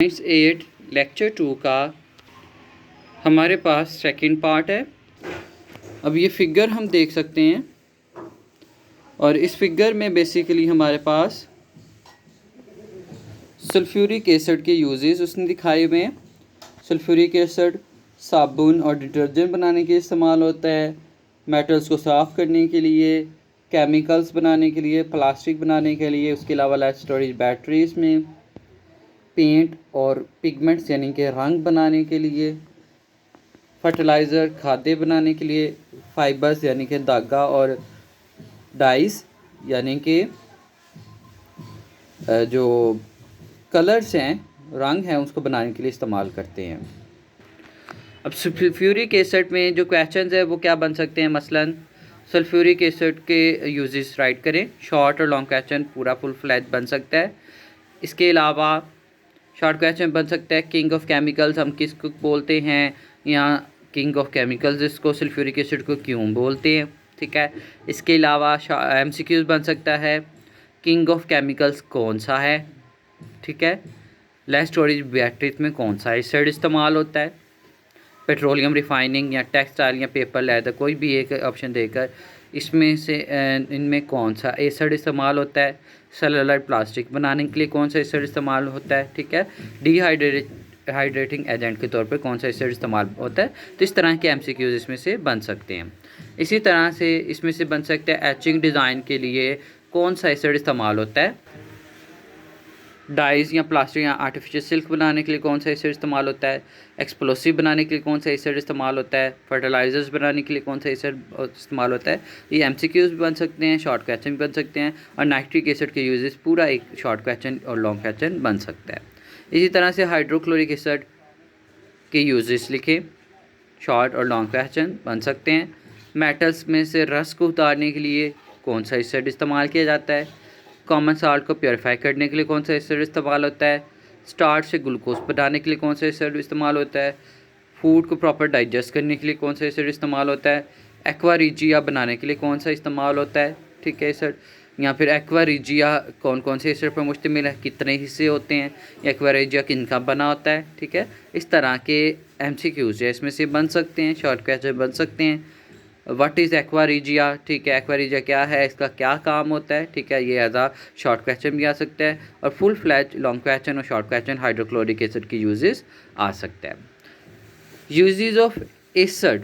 Science 8 lecture 2 का हमारे पास second part है। अब ये फिगर हम देख सकते हैं और इस फिगर में बेसिकली हमारे पास सल्फ्यूरिक एसिड के यूजेस उसने दिखाए हुए हैं। सल्फ्यूरिक एसिड साबुन और डिटर्जेंट बनाने के लिए इस्तेमाल होता है, मेटल्स को साफ़ करने के लिए, केमिकल्स बनाने के लिए, प्लास्टिक बनाने के लिए, उसके अलावा लाइट स्टोरेज बैटरीज में, पेंट और पिगमेंट्स यानी कि रंग बनाने के लिए, फर्टिलाइज़र खाद्य बनाने के लिए, फाइबर्स यानी कि धागा और डाइस यानी कि जो कलर्स हैं, रंग हैं, उसको बनाने के लिए इस्तेमाल करते हैं। अब सल्फ्यूरिक एसिड में जो क्वेश्चंस है वो क्या बन सकते हैं, मसलन सल्फ्यूरिक एसिड के यूजेस राइट करें। शॉर्ट और लॉन्ग क्वेश्चन पूरा फुल फ्लैज बन सकता है। इसके अलावा शॉर्ट क्वेश्चन बन सकता है किंग ऑफ केमिकल्स हम किसको बोलते हैं, या किंग ऑफ केमिकल्स इसको सल्फ्यूरिक एसिड को क्यों बोलते हैं, ठीक है। इसके अलावा एमसीक्यूज बन सकता है किंग ऑफ केमिकल्स कौन सा है, ठीक है। लेस स्टोरेज बैटरीज में कौन सा एसिड इस्तेमाल होता है, पेट्रोलियम रिफाइनिंग या टेक्सटाइल या पेपर लेदर, कोई भी एक ऑप्शन देकर इसमें से इनमें कौन सा एसिड इस्तेमाल होता है, सेलुलर प्लास्टिक बनाने के लिए कौन सा एसिड इस्तेमाल होता है, ठीक है। हाइड्रेटिंग एजेंट के तौर पर कौन सा एसिड इस्तेमाल होता है। तो इस तरह के एमसीक्यूज इसमें से बन सकते हैं। इसी तरह से इसमें से बन सकता है एचिंग डिज़ाइन के लिए कौन सा एसिड इस्तेमाल होता है, डाइज या प्लास्टिक या आर्टिफिशियल सिल्क बनाने के लिए कौन सा एसिड इस्तेमाल होता है, एक्सप्लोसिव बनाने के लिए कौन सा एसिड इस्तेमाल होता है, फर्टिलाइजर्स बनाने के लिए कौन सा एसिड इस्तेमाल होता है। ये एमसीक्यूज भी बन सकते हैं, शॉर्ट क्वेश्चन भी बन सकते हैं, और नाइट्रिक एसिड के यूजेस पूरा एक शॉर्ट क्वेश्चन और लॉन्ग क्वेश्चन बन सकता है। इसी तरह से हाइड्रोक्लोरिक एसिड के यूजेस लिखें, शॉर्ट और लॉन्ग क्वेश्चन बन सकते हैं। मेटल्स में से रस को उतारने के लिए कौन सा एसिड इस्तेमाल किया जाता है, कॉमन साल्ट को प्योरीफाई करने के लिए कौन सा एसिड इस्तेमाल होता है, स्टार्च से ग्लूकोज बनाने के लिए कौन सा एसिड इस्तेमाल होता है, फूड को प्रॉपर डाइजेस्ट करने के लिए कौन सा एसिड इस्तेमाल होता है, एक्वा रिजिया बनाने के लिए कौन सा इस्तेमाल होता है, ठीक है एसिड, या फिर एक्वा रिजिया कौन कौन से एसिड पर मुश्तमिल है, कितने हिस्से होते हैं, एक्वा रिजिया किनका बना होता है, ठीक है। इस तरह के एमसीक्यूज है इसमें से बन सकते हैं, शॉर्ट क्वेश्चन बन सकते हैं। व्हाट इज़ एक्वा रिजिया, ठीक है, एक्वा रिजिया क्या है, इसका क्या काम होता है, ठीक है, ये एज आ शॉर्ट क्वेश्चन भी आ सकता है। और फुल फ्लैज लॉन्ग क्वेश्चन और शॉर्ट क्वेश्चन हाइड्रोक्लोरिक एसिड के यूजेस आ सकता है। यूजेस ऑफ एसिड,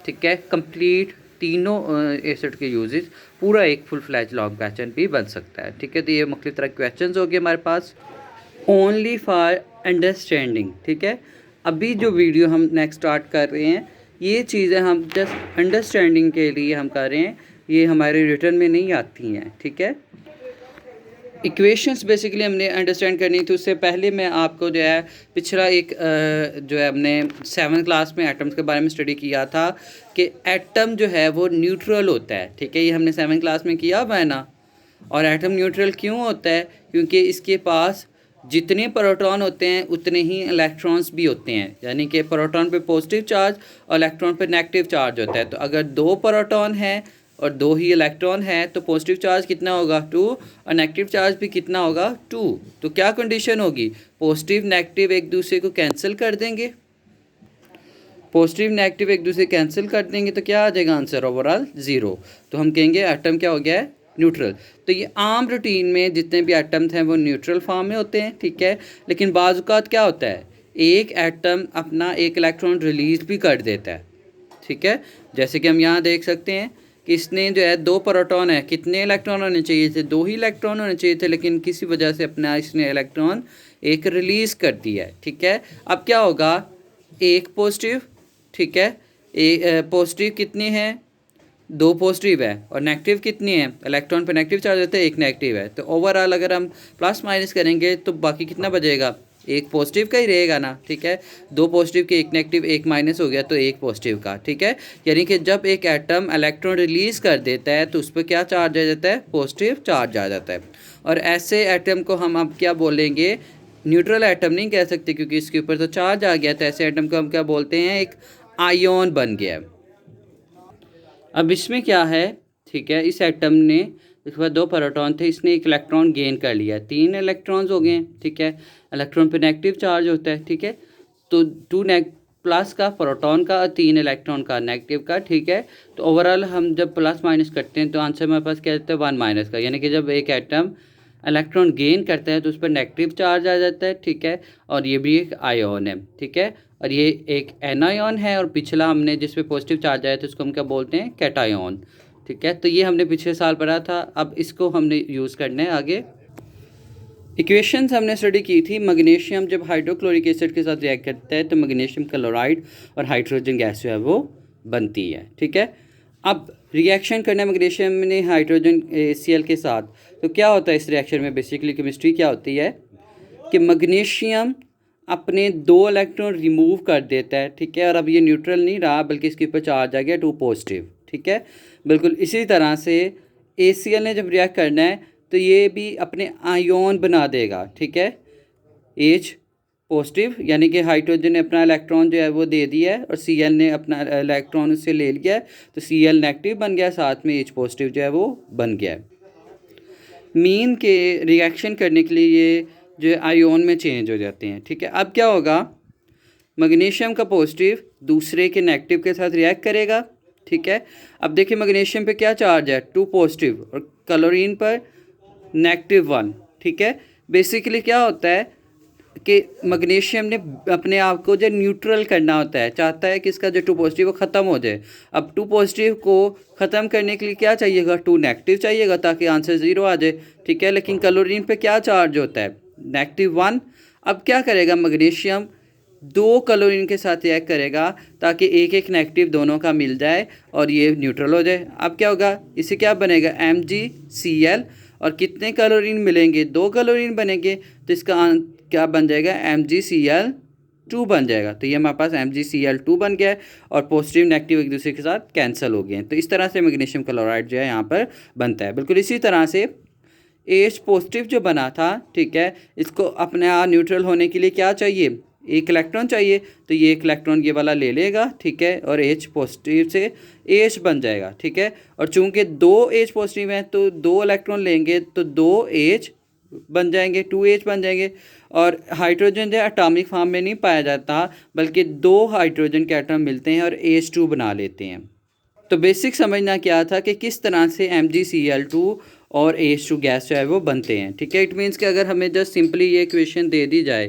ठीक है, कंप्लीट तीनों एसिड के यूजेस पूरा एक फुल फ्लैज लॉन्ग क्वेश्चन भी बन सकता है, ठीक है। तो ये मुख्तलिफ तरह क्वेश्चन हो गए हमारे पास ओनली फॉर अंडरस्टैंडिंग, ठीक है। अभी जो वीडियो हम नेक्स्ट स्टार्ट कर रहे हैं ये चीज़ें हम जस्ट अंडरस्टैंडिंग के लिए हम कर रहे हैं, ये हमारे रिटर्न में नहीं आती हैं, ठीक है। इक्वेशंस बेसिकली हमने अंडरस्टैंड करनी थी, उससे पहले मैं आपको जो है पिछला एक जो है हमने 7th क्लास में एटम्स के बारे में स्टडी किया था कि एटम जो है वो न्यूट्रल होता है, ठीक है। ये हमने 7th क्लास में किया हुआ है ना। और एटम न्यूट्रल क्यों होता है, क्योंकि इसके पास जितने प्रोटॉन होते हैं उतने ही इलेक्ट्रॉन्स भी होते हैं, यानी कि प्रोटॉन पे पॉजिटिव चार्ज और इलेक्ट्रॉन पे नेगेटिव चार्ज होता है। तो अगर 2 प्रोटॉन हैं और 2 ही इलेक्ट्रॉन है तो पॉजिटिव चार्ज कितना होगा 2 और नेगेटिव चार्ज भी कितना होगा 2। तो क्या कंडीशन होगी, पॉजिटिव नेगेटिव एक दूसरे को कैंसिल कर देंगे, पॉजिटिव नेगेटिव एक दूसरे कैंसिल कर देंगे तो क्या आ जाएगा आंसर, ओवरऑल 0। तो हम कहेंगे एटम क्या हो गया है, न्यूट्रल। तो ये आम रूटीन में जितने भी एटम्स हैं वो न्यूट्रल फॉर्म में होते हैं, ठीक है। लेकिन बाज़ औक़ात क्या होता है, एक एटम अपना एक इलेक्ट्रॉन रिलीज़ भी कर देता है, ठीक है। जैसे कि हम यहाँ देख सकते हैं कि इसने जो है 2 प्रोटॉन है, कितने इलेक्ट्रॉन होने चाहिए थे, 2 ही इलेक्ट्रॉन होने चाहिए थे, लेकिन किसी वजह से अपना इसने इलेक्ट्रॉन एक रिलीज़ कर दिया है, ठीक है। अब क्या होगा, एक पॉजिटिव, ठीक है, पॉजिटिव कितनी है 2 पॉजिटिव है, और नेगेटिव कितनी है, इलेक्ट्रॉन पे नेगेटिव चार्ज होता है, एक नेगेटिव है। तो ओवरऑल अगर हम प्लस माइनस करेंगे तो बाकी कितना बचेगा, एक पॉजिटिव का ही रहेगा ना, ठीक है। 2 पॉजिटिव के एक नेगेटिव एक माइनस हो गया तो एक पॉजिटिव का, ठीक है। यानी कि जब एक एटम इलेक्ट्रॉन रिलीज़ कर देता है तो उस पर क्या चार्ज आ जाता है, पॉजिटिव चार्ज आ जाता है। और ऐसे एटम को हम अब क्या बोलेंगे, न्यूट्रल एटम नहीं कह सकते क्योंकि इसके ऊपर तो चार्ज आ गया था। ऐसे एटम को हम क्या बोलते हैं, एक आयोन बन गया। अब इसमें क्या है, ठीक है, इस एटम ने इसके बाद 2 प्रोटॉन थे, इसने 1 इलेक्ट्रॉन गेन कर लिया, 3 इलेक्ट्रॉन्स हो गए हैं, ठीक है। इलेक्ट्रॉन पे नेगेटिव चार्ज होता है, ठीक है। तो 2 प्लस का प्रोटॉन का, 3 इलेक्ट्रॉन का नेगेटिव का, ठीक है। तो ओवरऑल हम जब प्लस माइनस करते हैं तो आंसर हमारे पास क्या रहता है, 1 माइनस का, यानी कि जब एक एटम इलेक्ट्रॉन गेन करता है तो उस पर नेगेटिव चार्ज आ जाता है, ठीक है। और ये भी एक आयोन है, ठीक है। और ये एक एनायन है, और पिछला हमने जिस पे पॉजिटिव चार्ज आया था उसको हम क्या बोलते हैं, कैटायन, ठीक है। तो ये हमने पिछले साल पढ़ा था, अब इसको हमने यूज़ करना है आगे। इक्वेशंस हमने स्टडी की थी, मैग्नीशियम जब हाइड्रोक्लोरिक एसिड के साथ रिएक्ट करता है तो मैग्नीशियम क्लोराइड और हाइड्रोजन गैस जो है वो बनती है, ठीक है। अब रिएक्शन करना है मैग्नीशियम ने हाइड्रोजन HCl के साथ, तो क्या होता है इस रिएक्शन में, बेसिकली केमिस्ट्री क्या होती है कि मैग्नीशियम अपने 2 इलेक्ट्रॉन रिमूव कर देता है, ठीक है। और अब ये न्यूट्रल नहीं रहा बल्कि इसके ऊपर चार्ज आ गया 2 पॉजिटिव, ठीक है। बिल्कुल इसी तरह से HCl ने जब रिएक्ट करना है तो ये भी अपने आयोन बना देगा, ठीक है। H पॉजिटिव, यानी कि हाइड्रोजन ने अपना इलेक्ट्रॉन जो है वो दे दिया है और Cl ने अपना इलेक्ट्रॉन उससे ले लिया है, तो Cl नेगेटिव बन गया, साथ में H पॉजिटिव जो है वो बन गया है। मीन के रिएक्शन करने के लिए ये जो आयोन में चेंज हो जाते हैं, ठीक है। अब क्या होगा, मैग्नीशियम का पॉजिटिव दूसरे के नेगेटिव के साथ रिएक्ट करेगा, ठीक है। अब देखिए मैग्नीशियम पे क्या चार्ज है, 2 पॉजिटिव, और क्लोरीन पर -1, ठीक है। बेसिकली क्या होता है कि मैग्नीशियम ने अपने आप को जो न्यूट्रल करना होता है, चाहता है कि इसका जो 2 पॉजिटिव वो ख़त्म हो जाए। अब 2 पॉजिटिव को ख़त्म करने के लिए क्या चाहिएगा, 2 नेगेटिव चाहिएगा ताकि आंसर 0 आ जाए, ठीक है। लेकिन क्लोरीन पे क्या चार्ज होता है, -1। अब क्या करेगा मैग्नीशियम, 2 क्लोरीन के साथ रिएक्ट करेगा ताकि एक एक नेगेटिव दोनों का मिल जाए और ये न्यूट्रल हो जाए। अब क्या होगा, इससे क्या बनेगा, MgCl, और कितने क्लोरीन मिलेंगे, 2 क्लोरीन बनेंगे, तो इसका क्या बन जाएगा, MgCl2 बन जाएगा। तो ये हमारे पास MgCl2 बन गया है और पॉजिटिव नेगेटिव एक दूसरे के साथ कैंसिल हो गए हैं। तो इस तरह से मैग्नीशियम क्लोराइड जो है यहाँ पर बनता है। बिल्कुल इसी तरह से H पॉजिटिव जो बना था, ठीक है, इसको अपने आप न्यूट्रल होने के लिए क्या चाहिए, 1 इलेक्ट्रॉन चाहिए, तो ये 1 इलेक्ट्रॉन ये वाला ले लेगा, ठीक है, और H पॉजिटिव से H बन जाएगा, ठीक है। और चूंकि 2 H पॉजिटिव हैं तो 2 इलेक्ट्रॉन लेंगे तो 2 H बन जाएंगे, 2 H बन जाएंगे। और हाइड्रोजन जो है एटॉमिक फॉर्म में नहीं पाया जाता बल्कि 2 हाइड्रोजन के एटम मिलते हैं और H2 बना लेते हैं। तो बेसिक समझना क्या था कि किस तरह से MgCl2 और H2 गैस जो है वो बनते हैं, ठीक है। इट मीन्स कि अगर हमें जस्ट सिंपली ये इक्वेशन दे दी जाए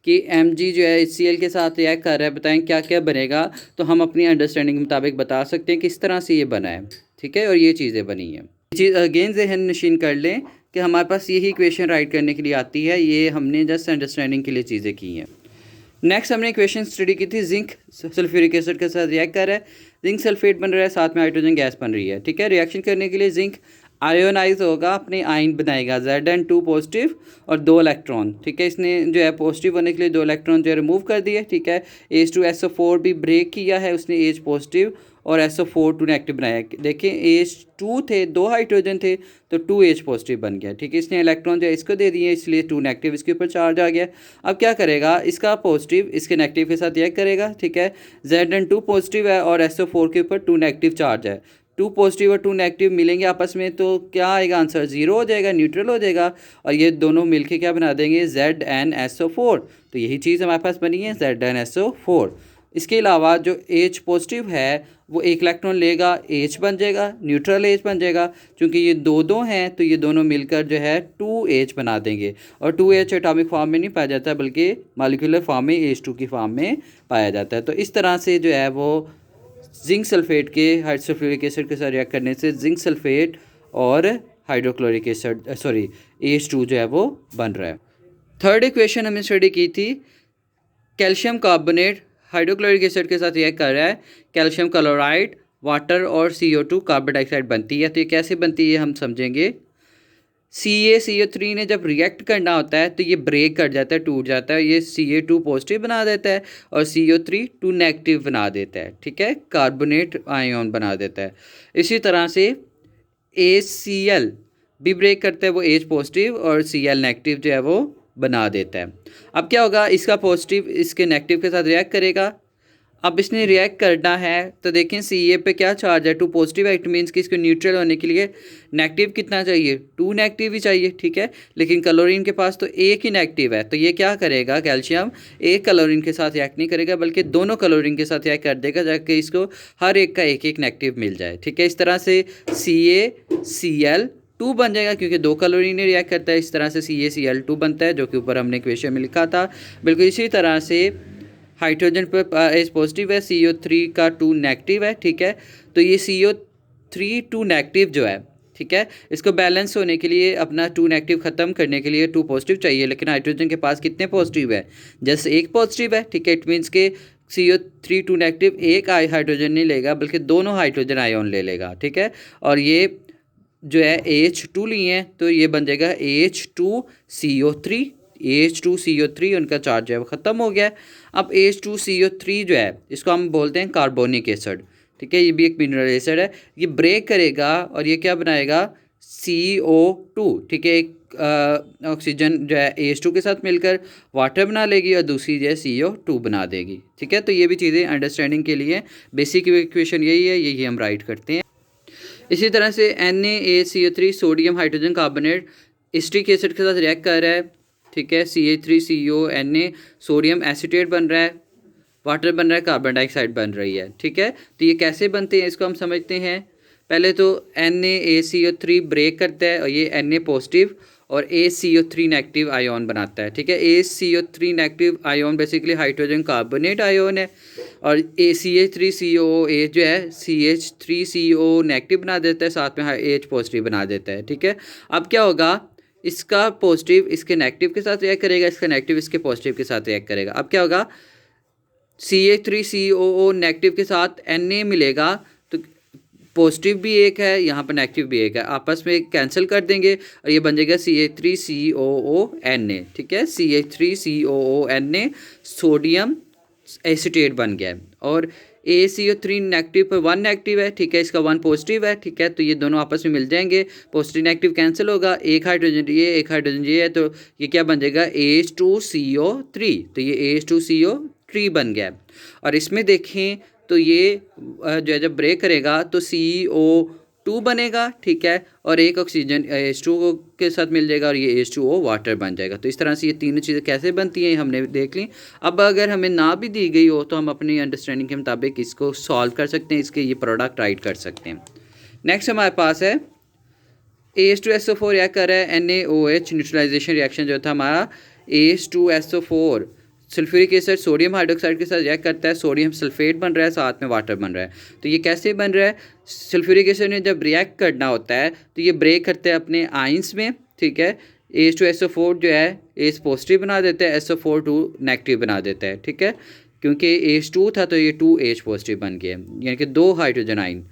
कि Mg जो है HCl के साथ रिएक्ट कर रहा है, बताएं क्या क्या बनेगा, तो हम अपनी अंडरस्टैंडिंग के मुताबिक बता सकते हैं किस तरह से ये बना है, ठीक है। और ये चीज़ें बनी हैं। चीज़ अगेन ज़हन नशीन कर लें कि हमारे पास यही इक्वेशन राइट करने के लिए आती है, ये हमने जस्ट अंडरस्टैंडिंग के लिए चीज़ें की हैं। नेक्स्ट हमने इक्वेशन स्टडी की थी, जिंक सल्फ्यूरिक एसिड के साथ रिएक्ट कर रहा है, जिंक सल्फेट बन रहा है, साथ में हाइड्रोजन गैस बन रही है, ठीक है। रिएक्शन करने के लिए जिंक आयोनाइज होगा, अपने आयन बनाएगा, Zn2 पॉजिटिव और 2 इलेक्ट्रॉन, ठीक है। इसने जो है पॉजिटिव होने के लिए 2 इलेक्ट्रॉन जो है रिमूव कर दिए, ठीक है। H2SO4 भी ब्रेक किया है उसने, H पॉजिटिव और SO4 2 नेगेटिव बनाया। देखिए H2 थे, 2 हाइड्रोजन थे तो 2H पॉजिटिव बन गया, ठीक है। इसने इलेक्ट्रॉन जो है इसको दे दिए, इसलिए 2 नेगेटिव इसके ऊपर चार्ज आ गया। अब क्या करेगा, इसका पॉजिटिव इसके नेगेटिव के साथ रिएक्ट करेगा, ठीक है। Zn2 पॉजिटिव है और SO4 के ऊपर 2 नेगेटिव चार्ज है, 2 पॉजिटिव और 2 नेगेटिव मिलेंगे आपस में तो क्या आएगा आंसर, 0 हो जाएगा, न्यूट्रल हो जाएगा। और ये दोनों मिलके क्या बना देंगे, ZnSO4। तो यही चीज़ हमारे पास बनी है, ZnSO4। इसके अलावा जो H पॉजिटिव है वो 1 इलेक्ट्रॉन लेगा, H बन जाएगा, न्यूट्रल H बन जाएगा। क्योंकि ये 2 हैं तो ये दोनों मिलकर जो है 2H बना देंगे। और 2H एटॉमिक फॉर्म में नहीं पाया जाता बल्कि मॉलिक्यूलर फॉर्म में H2 की फॉर्म में पाया जाता है। तो इस तरह से जो है वो जिंक सल्फेट के हाइड्रोक्लोरिक एसिड के साथ रिएक्ट करने से जिंक सल्फेट और हाइड्रोक्लोरिक एसिड H2 जो है वो बन रहा है। थर्ड इक्वेशन हमने स्टडी की थी, कैल्शियम कार्बोनेट हाइड्रोक्लोरिक एसिड के साथ रिएक्ट कर रहा है, कैल्शियम क्लोराइड, वाटर और CO2 कार्बन डाइऑक्साइड बनती है। तो ये कैसे बनती है हम समझेंगे। CaCO3 ने जब रिएक्ट करना होता है तो ये ब्रेक कर जाता है, टूट जाता है, ये Ca2 पॉजिटिव बना देता है और CO3 2 नेगेटिव बना देता है, ठीक है, कार्बोनेट आयन बना देता है। इसी तरह से ACl भी ब्रेक करता है, वो H पॉजिटिव और Cl नेगेटिव जो है वो बना देता है। अब क्या होगा, इसका पॉजिटिव इसके नेगेटिव के साथ रिएक्ट करेगा, अब इसने रिएक्ट करना है तो देखें सी ए पे क्या चार्ज है, 2 पॉजिटिव है। इट मीन्स कि इसको न्यूट्रल होने के लिए नेगेटिव कितना चाहिए, 2 नेगेटिव ही चाहिए, ठीक है। लेकिन क्लोरीन के पास तो एक ही नेगेटिव है, तो ये क्या करेगा, कैल्शियम एक क्लोरीन के साथ रिएक्ट नहीं करेगा बल्कि दोनों क्लोरीन के साथ रिएक्ट कर देगा, जाके इसको हर एक का एक एक नेगेटिव मिल जाए, ठीक है। इस तरह से CaCl2 बन जाएगा क्योंकि 2 क्लोरीन रिएक्ट करता है। इस तरह से CaCl2 बनता है, जो कि ऊपर हमने इक्वेशन में लिखा था। बिल्कुल इसी तरह से हाइड्रोजन पर एच पॉजिटिव है, CO3 का 2 नेगेटिव है, ठीक है। तो ये CO3 2 नेगेटिव जो है, ठीक है, इसको बैलेंस होने के लिए अपना 2 नेगेटिव ख़त्म करने के लिए 2 पॉजिटिव चाहिए। लेकिन हाइड्रोजन के पास कितने पॉजिटिव है, जैसे एक पॉजिटिव है, ठीक है। इट मीन्स के CO3 2 नेगेटिव एक हाइड्रोजन नहीं लेगा बल्कि दोनों हाइड्रोजन आयोन ले लेगा, ठीक है। और ये जो है H2 लिए हैं तो ये बन जाएगा H2CO3। H2CO3 उनका चार्ज है वो ख़त्म हो गया है। अब H2CO3 जो है इसको हम बोलते हैं कार्बोनिक एसिड, ठीक है। ये भी एक मिनरल एसिड है। ये ब्रेक करेगा और ये क्या बनाएगा, CO2, ठीक है। एक ऑक्सीजन जो है H2 के साथ मिलकर वाटर बना लेगी और दूसरी जो है CO2 बना देगी, ठीक है। तो ये भी चीज़ें अंडरस्टैंडिंग के लिए बेसिक इक्वेशन यही है, यही हम राइट करते हैं। इसी तरह से NaCO3 sodium hydrogen carbonate stick acid के साथ रिएक्ट कर रहा है, ठीक है। CH3CO Na सोडियम एसीटेट बन रहा है, वाटर बन रहा है, कार्बन डाइऑक्साइड बन रही है, ठीक है। तो ये कैसे बनते हैं इसको हम समझते हैं। पहले तो NaCO3 ब्रेक करता है और ये Na पॉजिटिव और ACO3 नेगेटिव आयोन बनाता है, ठीक है। ACO3 negative ion basically hydrogen carbonate ion है और CH3COA जो है CH3CO नेगेटिव बना देता है, साथ में H पॉजिटिव बना देता है, ठीक है। अब क्या होगा, इसका पॉजिटिव इसके नेगेटिव के साथ रिएक्ट करेगा, इसका नेगेटिव इसके पॉजिटिव के साथ रिएक्ट करेगा। अब क्या होगा, CH3COO नेगेटिव के साथ Na मिलेगा तो पॉजिटिव भी एक है, यहाँ पर नेगेटिव भी एक है, आपस में कैंसिल कर देंगे और ये बन जाएगा CH3COONA, ठीक है। CH3COONA सोडियम एसीटेट बन गया है और ACO3 नेगेटिव पर 1 नेगेटिव है, ठीक है। इसका 1 पॉजिटिव है, ठीक है। तो ये दोनों आपस में मिल जाएंगे, पॉजिटिव नेगेटिव कैंसिल होगा, एक हाइड्रोजन ये एक हाइड्रोजन ये है, तो ये क्या बन जाएगा H2CO3। तो ये H2CO3 बन गया। और इसमें देखें तो ये जो है जब ब्रेक करेगा तो CO2 बनेगा, ठीक है। और एक ऑक्सीजन H2O के साथ मिल जाएगा और ये H2O वाटर बन जाएगा। तो इस तरह से ये तीनों चीज़ें कैसे बनती हैं हमने देख ली। अब अगर हमें ना भी दी गई हो तो हम अपनी अंडरस्टैंडिंग के मुताबिक इसको सॉल्व कर सकते हैं, इसके ये प्रोडक्ट राइट कर सकते हैं। नेक्स्ट हमारे पास है H2SO4 रिएक्ट कर रहा है NaOH न्यूट्रलाइजेशन रिएक्शन जो था हमारा H2SO4 sulphuric acid sodium hydroxide के साथ रिएक्ट करता है, सोडियम सल्फेट बन रहा है, साथ में वाटर बन रहा है। तो ये कैसे बन रहा है, सल्फ्यूरिक एसिड ने जब रिएक्ट करना होता है तो ये ब्रेक करते हैं अपने आइंस में, ठीक है। H2SO4 जो है H पॉजिटिव बना देता है, SO4 2 नेगेटिव बना देता है, ठीक है। क्योंकि H2 था तो ये 2H पॉजिटिव बन गया, यानी कि 2 हाइड्रोजन आइन।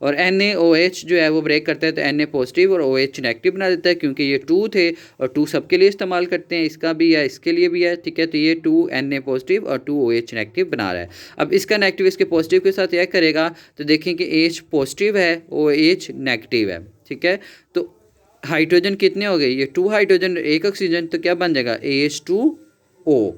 और NaOH जो है वो ब्रेक करता है तो Na पॉजिटिव और OH नेगेटिव बना देता है, क्योंकि ये 2 थे और 2 सबके लिए इस्तेमाल करते हैं, इसका भी है इसके लिए भी है, ठीक है। तो ये 2 Na पॉजिटिव और 2 OH नेगेटिव बना रहा है। अब इसका नेगेटिव इसके पॉजिटिव के साथ रिएक्ट करेगा तो देखें कि H पॉजिटिव है, OH नेगेटिव है, ठीक है। तो हाइड्रोजन कितने हो गए, ये 2 हाइड्रोजन एक ऑक्सीजन, तो क्या बन जाएगा H2O।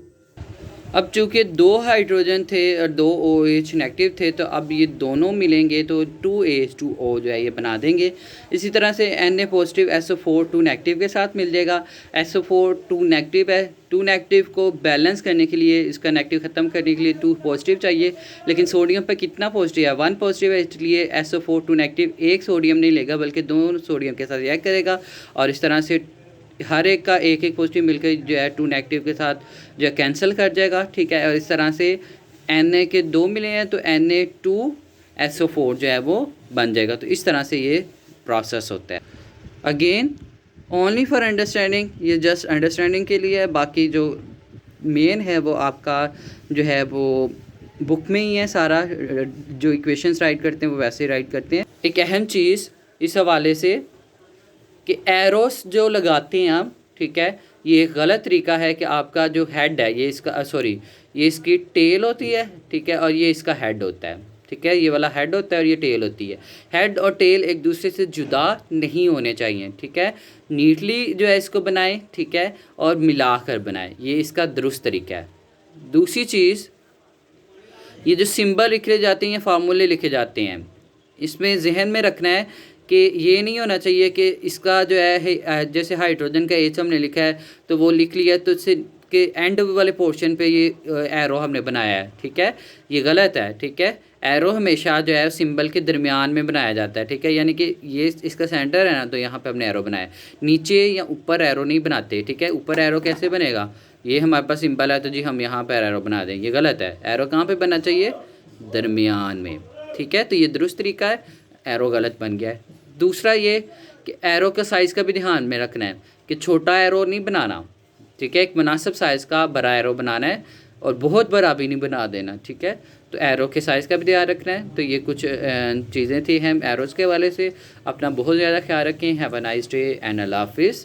अब चूँकि 2 हाइड्रोजन थे और 2 OH नेगेटिव थे तो अब ये दोनों मिलेंगे तो 2H2O जो है ये बना देंगे। इसी तरह से Na पॉजिटिव SO4 2 नेगेटिव के साथ मिल जाएगा, SO4 2 नेगेटिव है, 2 नेगेटिव को बैलेंस करने के लिए, इसका नेगेटिव ख़त्म करने के लिए 2 पॉजिटिव चाहिए। लेकिन सोडियम पर कितना पॉजिटिव है, 1 पॉजिटिव है, इसलिए SO4 2 नेगेटिव एक सोडियम नहीं लेगा बल्कि 2 सोडियम के साथ रिएक्ट करेगा और इस तरह से हर एक का एक एक पॉजिटिव मिलकर जो है 2 नेगेटिव के साथ जो है कैंसिल कर जाएगा, ठीक है। और इस तरह से Na के 2 मिले हैं तो Na2SO4 जो है वो बन जाएगा। तो इस तरह से ये प्रोसेस होता है। अगेन ओनली फॉर अंडरस्टैंडिंग, ये जस्ट अंडरस्टैंडिंग के लिए है, बाकी जो मेन है वो आपका जो है वो बुक में ही है सारा, जो इक्वेशंस राइट करते हैं वो वैसे राइट करते हैं। एक अहम चीज़ इस हवाले से कि एरोस जो लगाते हैं आप, ठीक है, ये एक गलत तरीका है कि आपका जो हेड है ये इसका ये इसकी टेल होती है, ठीक है, और ये इसका हेड होता है, ठीक है। ये वाला हेड होता है और ये टेल होती है। हेड और टेल एक दूसरे से जुदा नहीं होने चाहिए, ठीक है। नीटली जो है इसको बनाएं, ठीक है, और मिला कर बनाएं, ये इसका दुरुस्त तरीका है। दूसरी चीज़ ये जो सिंबल लिखे जाते हैं ये फार्मूले लिखे जाते हैं, इसमें जहन में रखना है कि ये नहीं होना चाहिए कि इसका जो है जैसे हाइड्रोजन का एच हमने लिखा है तो वो लिख लिया तो इससे के एंड वाले पोर्शन पे ये एरो हमने बनाया है, ठीक है, ये गलत है, ठीक है। एरो हमेशा जो है सिंबल के दरमियान में बनाया जाता है, ठीक है, यानी कि ये इसका सेंटर है ना, तो यहाँ पे हमने एरो बनाया, नीचे या ऊपर एरो नहीं बनाते, ठीक है। ऊपर एरो कैसे बनेगा, ये हमारे पास सिंबल है तो जी हम यहाँ पर एरो बना देंगे, ये गलत है। एरो कहाँ पर बनना चाहिए, दरमियान में, ठीक है। तो ये दुरुस्त तरीका है, एरो गलत बन गया है। दूसरा ये कि एरो का साइज़ का भी ध्यान में रखना है कि छोटा एरो नहीं बनाना, ठीक है, एक मुनासिब साइज़ का बड़ा एरो बनाना है और बहुत बड़ा भी नहीं बना देना, ठीक है। तो एरो के साइज़ का भी ध्यान रखना है। तो ये कुछ चीज़ें थी हम एरोज़ के हवाले से। अपना बहुत ज़्यादा ख्याल रखें। Have a nice day and अल्लाह हाफिज़।